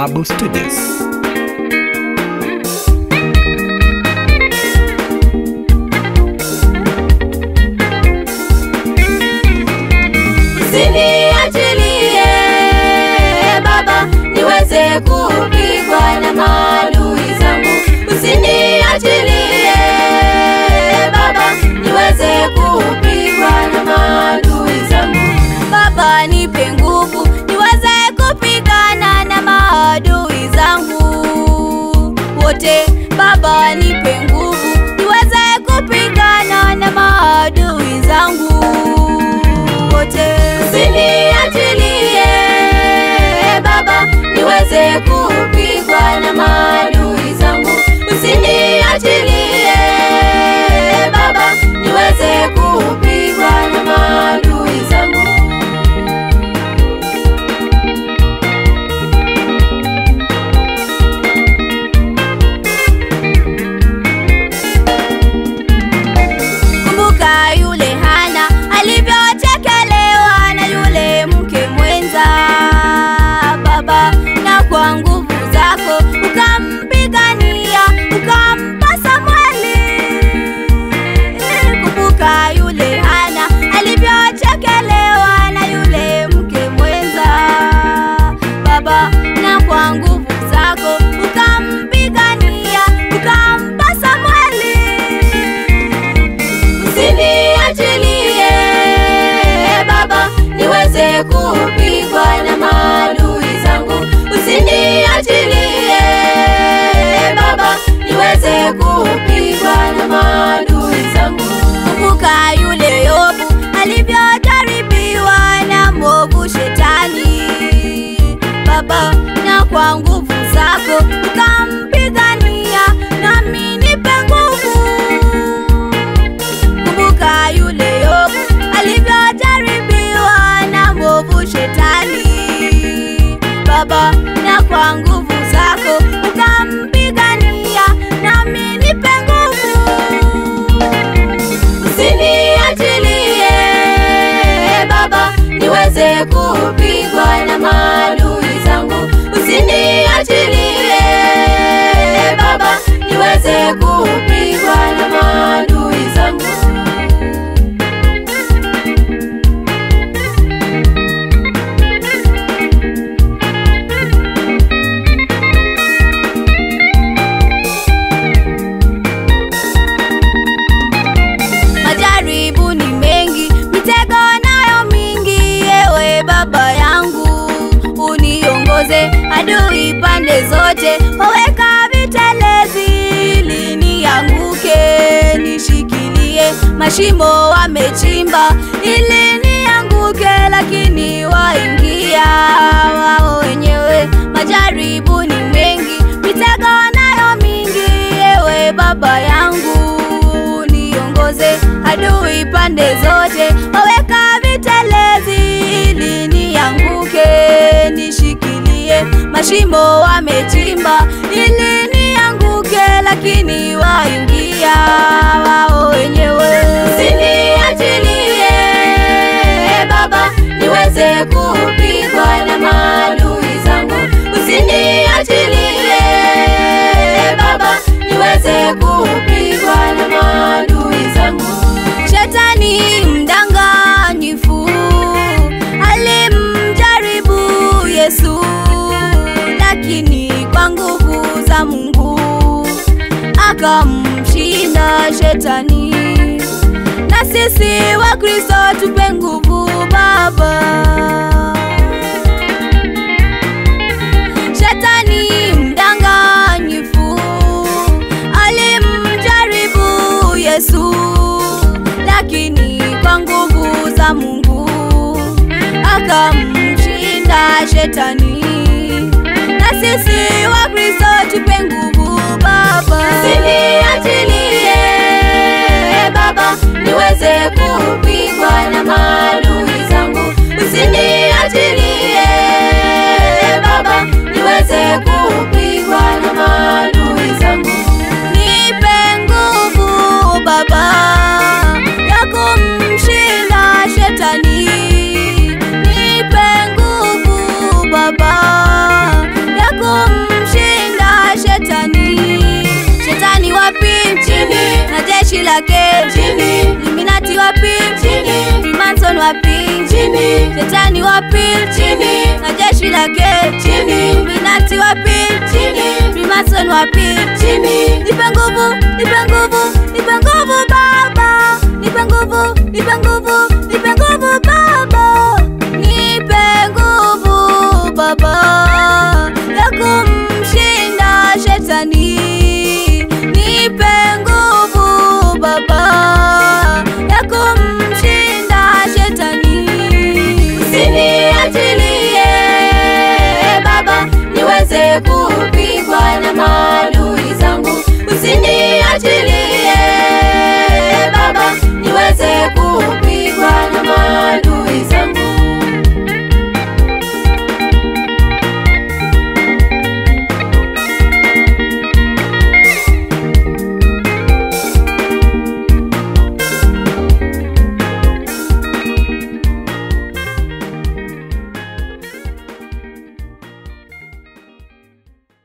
Bawabu Studios. Usiniachilie Baba niweze kupigwa na maadui zangu. Usiniachilie Baba niweze kupigwa na maadui zangu. Baba nipe nguvu niweze kupigana na maadui zangu wote. Baba nipe nguvu niweze kupigana na maadui zangu wote. Usiniachilie Baba niweze kupigwa na maadui zangu. Usiniachilie Baba niweze kupigwa na maadui zangu. Kumbuka yule Hana alivyochekelewa na yule mke mwenza Baba, na kwa nguvu zako ukampigania ukampa Samweli. Kumbuka yule Hana alivyochekelewa na yule mke mwenza Baba, na kwa nguvu zako ukampigania ukampa Samweli. Usiniachilie Baba niweze kupigwa na maadui zangu. Usiniachilie Baba niweze kupigwa na maadui zangu. Kumbuka yule Yobu alivyojaribiwa na mwovu Shetani Baba, na kwa nguvu zako ukampigania, nami nipe nguvu. Kumbuka yule Yobu alivyojaribiwa na mwovu Shetani Baba, na kwa nguvu zako ukampigania, nami nipe nguvu. Usiniachilie Baba niweze kupigwa na maadui zangu. Usiniachilie Baba niweze kupigwa na maadui zangu. Majaribu ni mengi, mitego nayo mingi, ewe Baba yangu uniongoze. Adui pande zote waweka vitelezi ili nianguke, nishikilie. Mashimo wamechimba ili nianguke, lakini waingia wao wenyewe. Majaribu ni mengi, mitego nayo mingi, ewe Baba yangu uniongoze. Adui pande zote waweka vitelezi ili nianguke, nishikilie. Mashimo wamechimba ili nianguke, lakini waingia wao wenyewe. Usiniachilie Baba niweze kupigwa na maadui zangu. Usiniachilie Baba niweze kupigwa na maadui zangu. Shetani mdanganyifu alimjaribu Yesu, lakini kwa nguvu za Mungu akamshinda Shetani. Na sisi wa Kristo tupe nguvu Baba. Shetani mdanganyifu alimjaribu Yesu, lakini kwa nguvu za Mungu akamshinda Shetani. Na sisi wa Kristo tupe nguvu Baba. Usiniachilie Baba niweze kupigwa na maadui zangu. Usiniachilie Baba niweze kupigwa na maadui zangu. Nipe nguvu Baba ya kumshinda Shetani. Nipe nguvu Baba ya wapi? chini, Shetani wapi? chini, Na jeshi lake chini, Illuminati wapi? chini, Freemason wapi? chini. Nipe nguvu, nipe nguvu, nipe nguvu Baba. Nipe nguvu, nipe nguvu, nipe nguvu Baba.